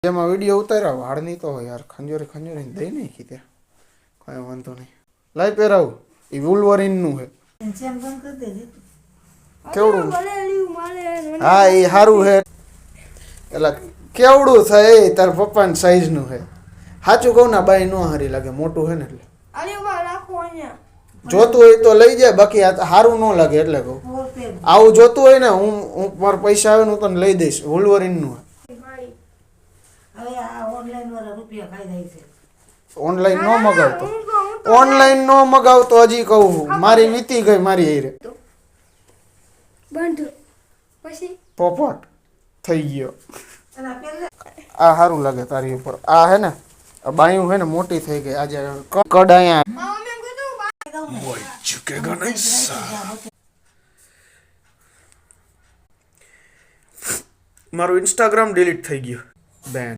જેમાં વિડીયો ઉતાર્યા વાળની તો યાર ખંજોરી દઈ નાખી ત્યાં કાંઈ વાંધો નહીં. લાઈ પહેરાવું એ વુલ્વરીનનું છે. કેવડું? હા એ સારું છે. એટલે કેવડું થાય એ તાર પપ્પાની સાઈઝનું છે. સાચું કહું ને બાઈ નો હારી લાગે, મોટું છે ને એટલે. જોતું હોય તો લઈ જાય, બાકી આ સારું ન લાગે એટલે કહું. આવું જોતું હોય ને હું મારા પૈસા આવે ને હું તને લઈ દઈશ. વુલ્વરીનનું છે. ઓનલાઈન નો મગાવતો, ઓનલાઈન નો મગાવતો હજી કહું. મારી વીતી ગઈ મારી હારે. પોપટ થઈ ગયો. આ સારું લાગે તારી ઉપર. આ હે ને બાયું હે ને મોટી થઈ ગઈ. આજે કડ અહીંયા મારું ઇન્સ્ટાગ્રામ ડિલીટ થઈ ગયું. બેન